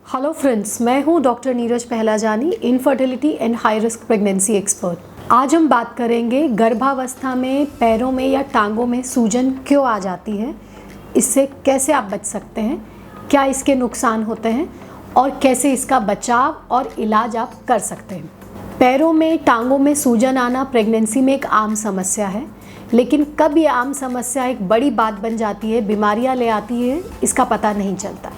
Hello friends, मैं हूं doctor Neeraj Pahlajani, infertility and high risk pregnancy expert. आज हम बात करेंगे गर्भावस्था में पैरों में या टांगों में सूजन क्यों आ जाती है, इससे कैसे आप बच सकते हैं, क्या इसके नुकसान होते हैं और कैसे इसका बचाव और इलाज आप कर सकते हैं। पैरों में टांगों में सूजन आना प्रेगनेंसी में एक आम समस्या है, लेकिन कब ये आम समस्या एक बड़ी बात बन जाती है, बीमारियां ले आती है, इसका पता नहीं चलता।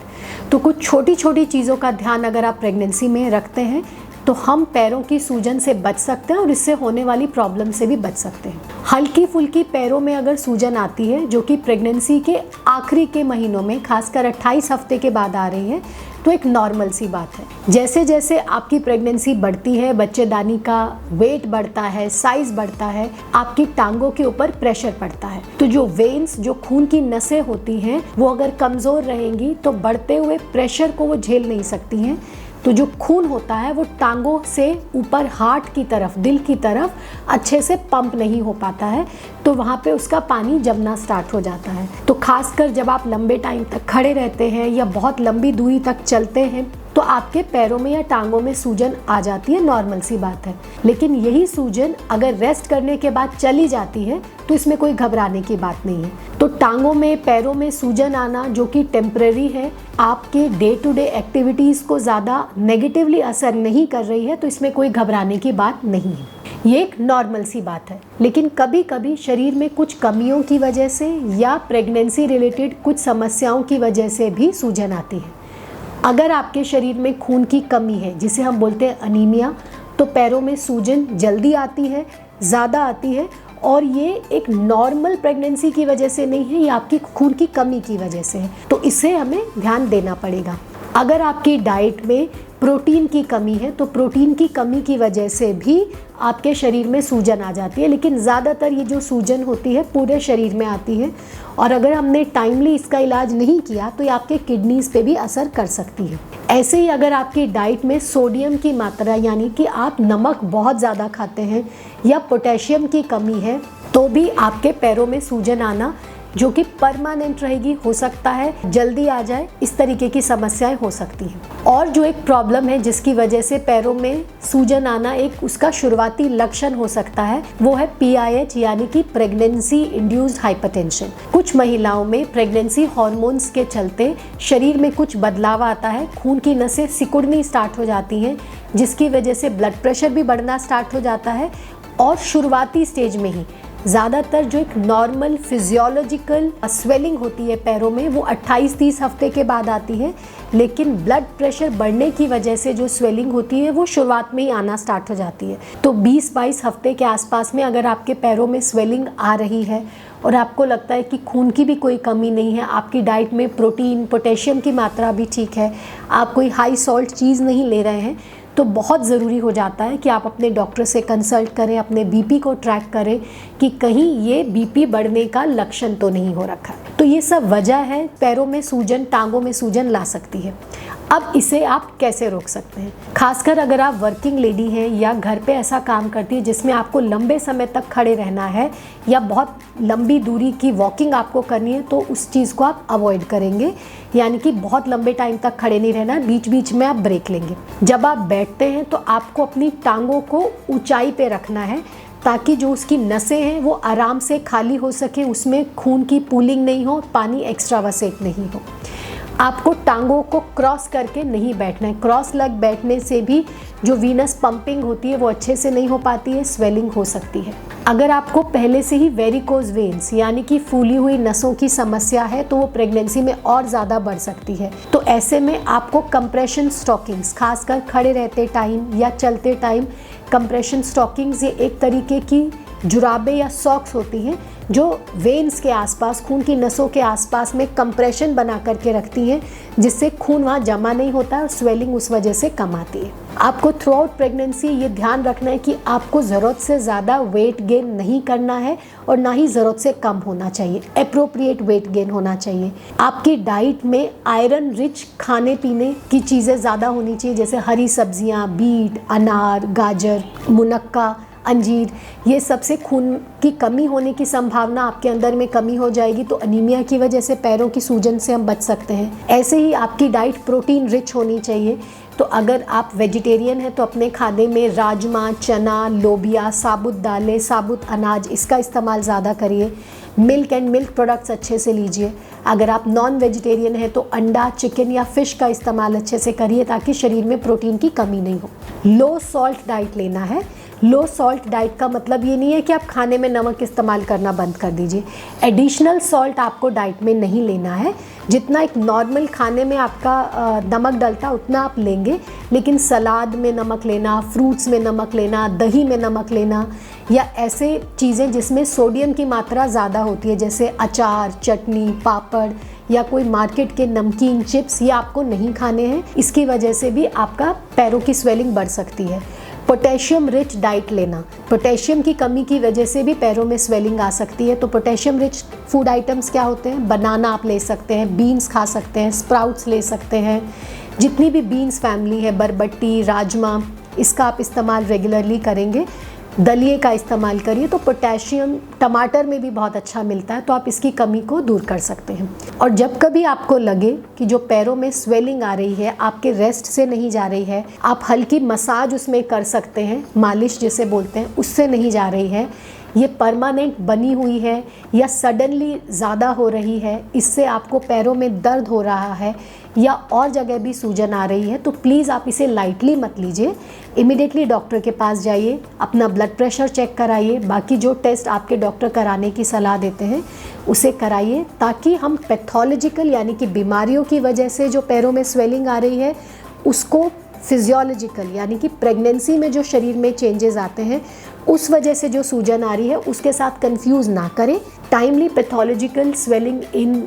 तो कुछ छोटी छोटी चीज़ों का ध्यान अगर आप प्रेगनेंसी में रखते हैं तो हम पैरों की सूजन से बच सकते हैं और इससे होने वाली प्रॉब्लम से भी बच सकते हैं। हल्की फुल्की पैरों में अगर सूजन आती है, जो कि प्रेगनेंसी के आखिरी के महीनों में खासकर 28 हफ्ते के बाद आ रही है, तो एक नॉर्मल सी बात है। जैसे जैसे आपकी प्रेगनेंसी बढ़ती है, बच्चेदानी का वेट बढ़ता है, साइज बढ़ता है, आपकी टांगों के ऊपर प्रेशर पड़ता है। तो जो वेन्स, जो खून की नसें होती हैं, वो अगर कमज़ोर रहेंगी तो बढ़ते हुए प्रेशर को वो झेल नहीं सकती हैं। तो जो खून होता है वो टांगों से ऊपर हार्ट की तरफ, दिल की तरफ अच्छे से पंप नहीं हो पाता है, तो वहाँ पे उसका पानी जमना स्टार्ट हो जाता है। तो खासकर जब आप लंबे टाइम तक खड़े रहते हैं या बहुत लंबी दूरी तक चलते हैं तो आपके पैरों में या टांगों में सूजन आ जाती है, नॉर्मल सी बात है। लेकिन यही सूजन अगर रेस्ट करने के बाद चली जाती है तो इसमें कोई घबराने की बात नहीं है। तो टांगों में, पैरों में सूजन आना जो कि टेम्परेरी है, आपके डे टू डे एक्टिविटीज़ को ज़्यादा नेगेटिवली असर नहीं कर रही है, तो इसमें कोई घबराने की बात नहीं है। ये एक नॉर्मल सी बात है। लेकिन कभी कभी शरीर में कुछ कमियों की वजह से या प्रेगनेंसी रिलेटेड कुछ समस्याओं की वजह से भी सूजन आती है। अगर आपके शरीर में खून की कमी है, जिसे हम बोलते हैं अनीमिया, तो पैरों में सूजन जल्दी आती है, ज़्यादा आती है, और ये एक नॉर्मल प्रेगनेंसी की वजह से नहीं है, ये आपकी खून की कमी की वजह से है। तो इसे हमें ध्यान देना पड़ेगा। अगर आपकी डाइट में प्रोटीन की कमी है तो प्रोटीन की कमी की वजह से भी आपके शरीर में सूजन आ जाती है। लेकिन ज़्यादातर ये जो सूजन होती है पूरे शरीर में आती है, और अगर हमने टाइमली इसका इलाज नहीं किया तो ये आपके किडनीज़ पे भी असर कर सकती है। ऐसे ही अगर आपकी डाइट में सोडियम की मात्रा, यानी कि आप नमक बहुत ज़्यादा खाते हैं, या पोटेशियम की कमी है, तो भी आपके पैरों में सूजन आना, जो कि परमानेंट रहेगी, हो सकता है जल्दी आ जाए, इस तरीके की समस्याएं हो सकती हैं। और जो एक प्रॉब्लम है जिसकी वजह से पैरों में सूजन आना एक उसका शुरुआती लक्षण हो सकता है, वो है PIH, यानी कि प्रेगनेंसी इंड्यूस्ड हाइपरटेंशन। कुछ महिलाओं में प्रेगनेंसी हार्मोन्स के चलते शरीर में कुछ बदलाव आता है, खून की नसें सिकुड़नी स्टार्ट हो जाती हैं, जिसकी वजह से ब्लड प्रेशर भी बढ़ना स्टार्ट हो जाता है। और शुरुआती स्टेज में ही ज़्यादातर जो एक नॉर्मल फिजियोलॉजिकल स्वेलिंग होती है पैरों में, वो 28-30 हफ्ते के बाद आती है। लेकिन ब्लड प्रेशर बढ़ने की वजह से जो स्वेलिंग होती है वो शुरुआत में ही आना स्टार्ट हो जाती है। तो 20-22 हफ्ते के आसपास में अगर आपके पैरों में स्वेलिंग आ रही है और आपको लगता है कि खून की भी कोई कमी नहीं है, आपकी डाइट में प्रोटीन, पोटेशियम की मात्रा भी ठीक है, आप कोई हाई सॉल्ट चीज़ नहीं ले रहे हैं, तो बहुत ज़रूरी हो जाता है कि आप अपने डॉक्टर से कंसल्ट करें, अपने बीपी को ट्रैक करें कि कहीं ये बीपी बढ़ने का लक्षण तो नहीं हो रखा है। तो ये सब वजह है पैरों में सूजन, टांगों में सूजन ला सकती है। अब इसे आप कैसे रोक सकते हैं? खासकर अगर आप वर्किंग लेडी हैं या घर पे ऐसा काम करती है जिसमें आपको लंबे समय तक खड़े रहना है या बहुत लंबी दूरी की वॉकिंग आपको करनी है, तो उस चीज़ को आप अवॉइड करेंगे, यानी कि बहुत लंबे टाइम तक खड़े नहीं रहना है, बीच बीच में आप ब्रेक लेंगे। जब आप बैठते हैं तो आपको अपनी टांगों को ऊंचाई पे रखना है, ताकि जो उसकी नसें हैं वो आराम से खाली हो सके, उसमें खून की पूलिंग नहीं हो, पानी एक्स्ट्रावसेट नहीं हो। आपको टांगों को क्रॉस करके नहीं बैठना है। क्रॉस लेग बैठने से भी जो वीनस पंपिंग होती है वो अच्छे से नहीं हो पाती है, स्वेलिंग हो सकती है। अगर आपको पहले से ही वेरिकोज वेन्स, यानी कि फूली हुई नसों की समस्या है, तो वो प्रेगनेंसी में और ज़्यादा बढ़ सकती है। तो ऐसे में आपको कंप्रेशन स्टॉकिंग्स, खासकर खड़े रहते टाइम या चलते टाइम, कंप्रेशन स्टॉकिंग्स, ये एक तरीके की जुराबे या सॉक्स होती हैं जो वेन्स के आसपास, खून की नसों के आसपास में कंप्रेशन बना करके रखती हैं, जिससे खून वहाँ जमा नहीं होता है और स्वेलिंग उस वजह से कम आती है। आपको थ्रू आउट प्रेगनेंसी ये ध्यान रखना है कि आपको ज़रूरत से ज़्यादा वेट गेन नहीं करना है और ना ही ज़रूरत से कम होना चाहिए, एप्रोप्रिएट वेट गेन होना चाहिए। आपकी डाइट में आयरन रिच खाने पीने की चीज़ें ज़्यादा होनी चाहिए, जैसे हरी सब्जियाँ, बीट, अनार, गाजर, मुनक्का, अंजीर, ये सबसे खून की कमी होने की संभावना आपके अंदर में कमी हो जाएगी, तो अनीमिया की वजह से पैरों की सूजन से हम बच सकते हैं। ऐसे ही आपकी डाइट प्रोटीन रिच होनी चाहिए। तो अगर आप वेजिटेरियन हैं तो अपने खाने में राजमा, चना, लोबिया, साबुत दालें, साबुत अनाज, इसका इस्तेमाल ज़्यादा करिए। मिल्क एंड मिल्क प्रोडक्ट्स अच्छे से लीजिए। अगर आप नॉन वेजिटेरियन हैं तो अंडा, चिकन या फ़िश का इस्तेमाल अच्छे से करिए ताकि शरीर में प्रोटीन की कमी नहीं हो। लो सॉल्ट डाइट लेना है। लो सॉल्ट डाइट का मतलब ये नहीं है कि आप खाने में नमक इस्तेमाल करना बंद कर दीजिए। एडिशनल सॉल्ट आपको डाइट में नहीं लेना है। जितना एक नॉर्मल खाने में आपका नमक डलता उतना आप लेंगे, लेकिन सलाद में नमक लेना, फ्रूट्स में नमक लेना, दही में नमक लेना या ऐसे चीज़ें जिसमें सोडियम की मात्रा ज़्यादा होती है जैसे अचार, चटनी, पापड़ या कोई मार्केट के नमकीन, चिप्स, ये आपको नहीं खाने हैं। इसकी वजह से भी आपका पैरों की स्वेलिंग बढ़ सकती है। पोटेशियम रिच डाइट लेना, पोटेशियम की कमी की वजह से भी पैरों में स्वेलिंग आ सकती है। तो पोटेशियम रिच फूड आइटम्स क्या होते हैं? बनाना आप ले सकते हैं, बीन्स खा सकते हैं, स्प्राउट्स ले सकते हैं। जितनी भी बीन्स फैमिली है, बरबट्टी, राजमा, इसका आप इस्तेमाल रेगुलरली करेंगे। दलिए का इस्तेमाल करिए। तो पोटेशियम टमाटर में भी बहुत अच्छा मिलता है, तो आप इसकी कमी को दूर कर सकते हैं। और जब कभी आपको लगे कि जो पैरों में स्वेलिंग आ रही है आपके रेस्ट से नहीं जा रही है, आप हल्की मसाज उसमें कर सकते हैं, मालिश जिसे बोलते हैं, उससे नहीं जा रही है, ये परमानेंट बनी हुई है या सडनली ज़्यादा हो रही है, इससे आपको पैरों में दर्द हो रहा है या और जगह भी सूजन आ रही है, तो प्लीज़ आप इसे लाइटली मत लीजिए। इमिडिएटली डॉक्टर के पास जाइए, अपना ब्लड प्रेशर चेक कराइए, बाकी जो टेस्ट आपके डॉक्टर कराने की सलाह देते हैं उसे कराइए, ताकि हम पैथोलॉजिकल यानी कि बीमारियों की वजह से जो पैरों में स्वेलिंग आ रही है उसको फिजियोलॉजिकल यानी कि प्रेगनेंसी में जो शरीर में चेंजेस आते हैं उस वजह से जो सूजन आ रही है उसके साथ कंफ्यूज ना करें। Timely pathological swelling in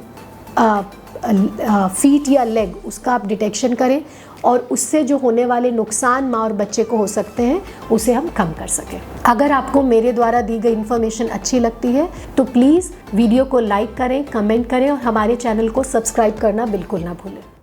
feet या लेग, उसका आप डिटेक्शन करें और उससे जो होने वाले नुकसान माँ और बच्चे को हो सकते हैं उसे हम कम कर सकें। अगर आपको मेरे द्वारा दी गई इन्फॉर्मेशन अच्छी लगती है तो प्लीज़ वीडियो को लाइक करें, कमेंट करें और हमारे चैनल को सब्सक्राइब करना बिल्कुल ना भूलें।